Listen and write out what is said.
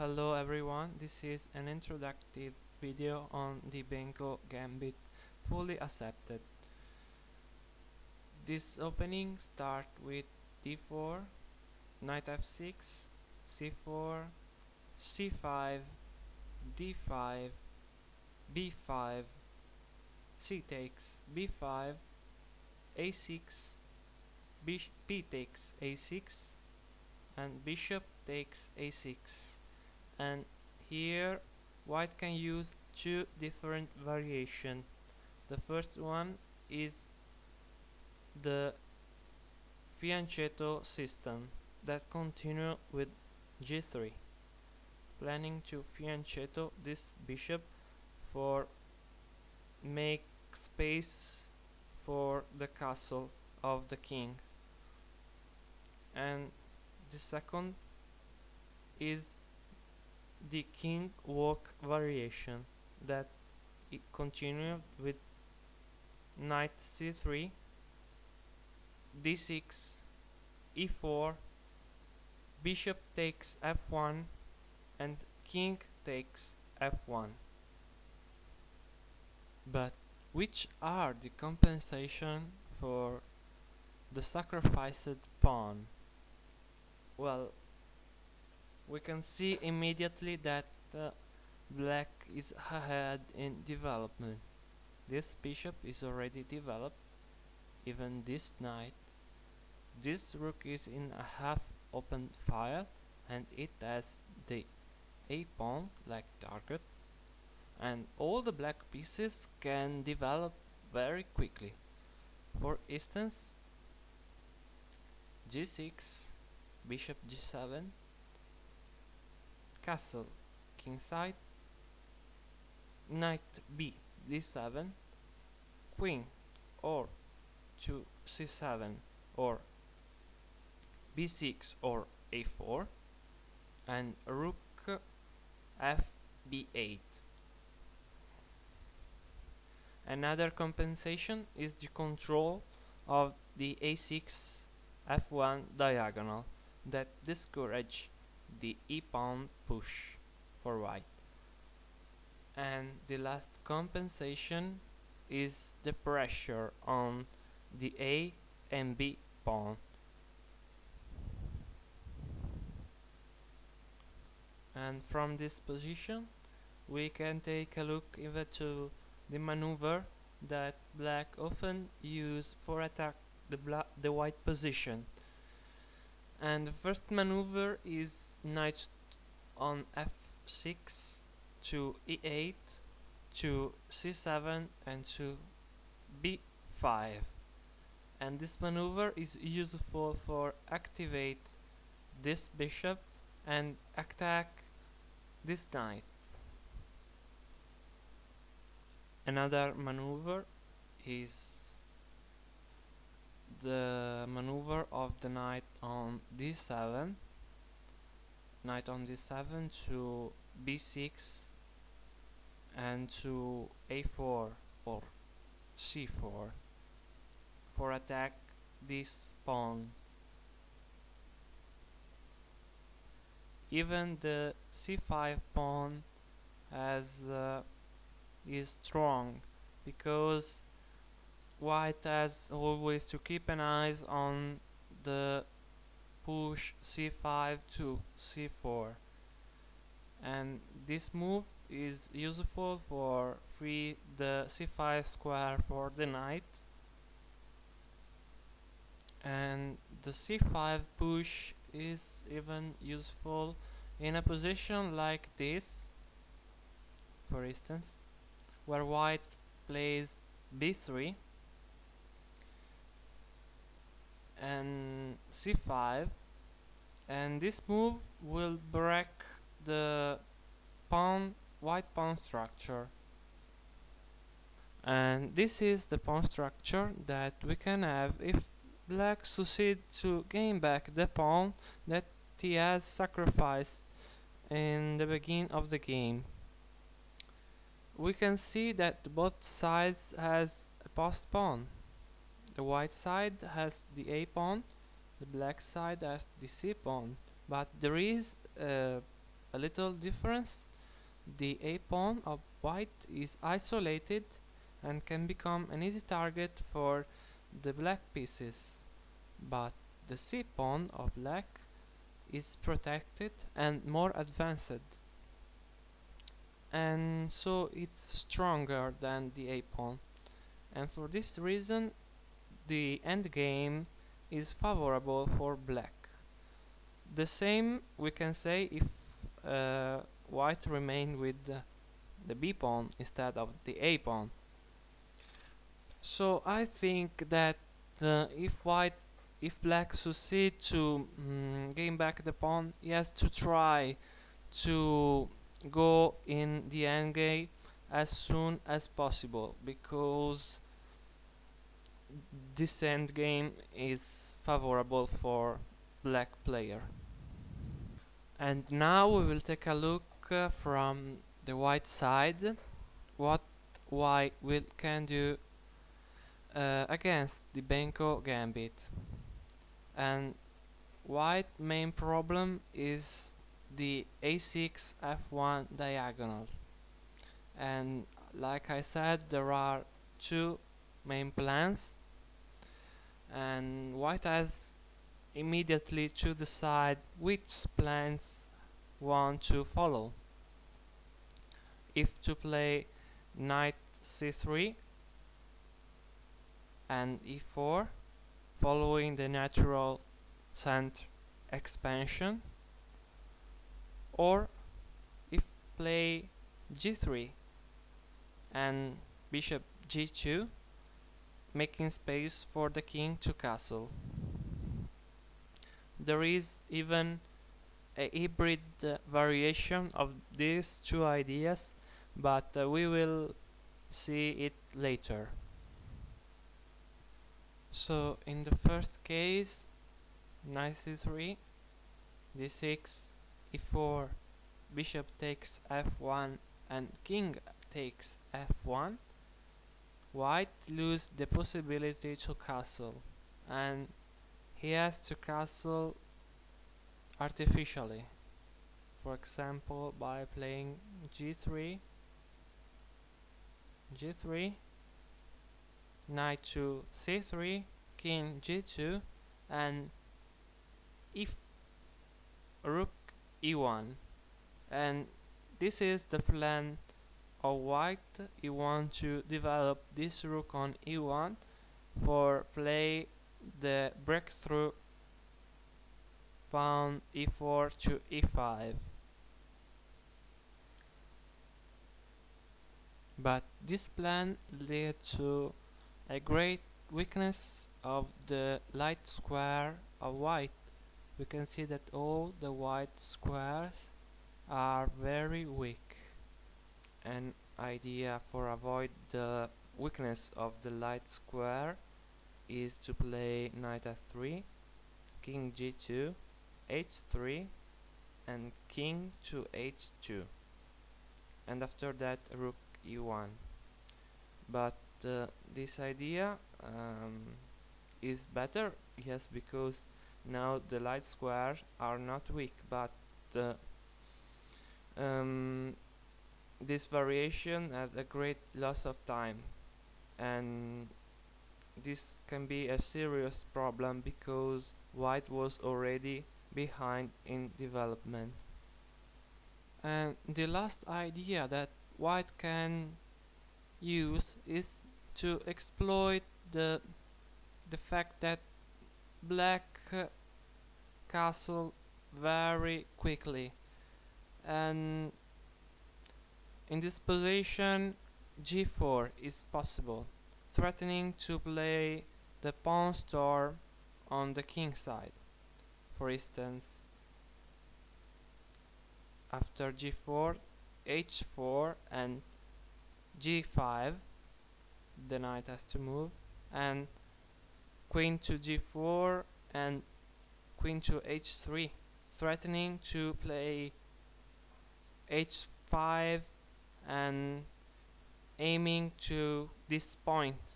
Hello everyone, this is an introductory video on the Benko Gambit fully accepted. This opening starts with d4, knight f6, c4, c5, d5, b5, c takes b5, a6, b takes a6, and bishop takes a6. And here white can use two different variations. The first one is the fianchetto system that continue with g3, planning to fianchetto this bishop for make space for the castle of the king. And the second is the king walk variation that it continued with knight c3, d6, e4, bishop takes f1, and king takes f1. But which are the compensation for the sacrificed pawn? Well, we can see immediately that black is ahead in development. This bishop is already developed, even this knight. This rook is in a half open file and it has the a pawn like target, and all the black pieces can develop very quickly. For instance, g6, bishop g7, castle kingside, knight b d7, queen or to c7 or b6 or a4, and rook f b8. Another compensation is the control of the a6 f1 diagonal that discourage the e-pawn push for white. And the last compensation is the pressure on the a and b pawn. And from this position we can take a look into the maneuver that black often use for attack the white position. And the first maneuver is knight on f6 to e8 to c7 and to b5. And this maneuver is useful for activate this bishop and attack this knight. Another maneuver is the maneuver of the knight on d7, knight on d7 to b6 and to a4 or c4 for attack this pawn. Even the c5 pawn is strong because white has always to keep an eye on the push c5 to c4, and this move is useful for free the c5 square for the knight. And the c5 push is even useful in a position like this, for instance, where white plays b3 and c5, and this move will break the white pawn structure. And this is the pawn structure that we can have if black succeed to gain back the pawn that he has sacrificed in the beginning of the game. We can see that both sides has a passed pawn. The white side has the a pawn, the black side has the c pawn, but there is a a little difference. The a pawn of white is isolated and can become an easy target for the black pieces, but the c pawn of black is protected and more advanced, and so it's stronger than the a pawn, and for this reason the endgame is favorable for black. The same we can say if white remained with the b pawn instead of the a pawn. So I think that if black succeed to gain back the pawn, he has to try to go in the endgame as soon as possible, because this endgame is favorable for black player. And now we will take a look from the white side what white can do against the Benko Gambit. And white main problem is the a6 f1 diagonal, and like I said, there are two main plans, and white has immediately to decide which plans want to follow. If to play knight c3 and e4, following the natural center expansion, or if play g3 and bishop g2, making space for the king to castle. There is even a hybrid variation of these two ideas, but we will see it later. So in the first case, knight c3, d6, e4, bishop takes f1 and king takes f1, white lose the possibility to castle, and he has to castle artificially, for example by playing g3, knight to c3, king g2, and if rook e1. And this is the plan of white. He wants to develop this rook on e1 for play the breakthrough pawn e4 to e5. But this plan led to a great weakness of the light square of white. We can see that all the white squares are very weak. An idea for avoid the weakness of the light square is to play knight f3, king g2, h3, and king to h2, and after that rook e1. But this idea is better, yes, because now the light squares are not weak, but this variation had a great loss of time, and this can be a serious problem because white was already behind in development. And the last idea that white can use is to exploit the fact that black castle very quickly, and in this position g4 is possible, threatening to play the pawn storm on the king side. For instance, after g4, h4 and g5, the knight has to move, and queen to g4 and queen to h3, threatening to play h5 and aiming to this point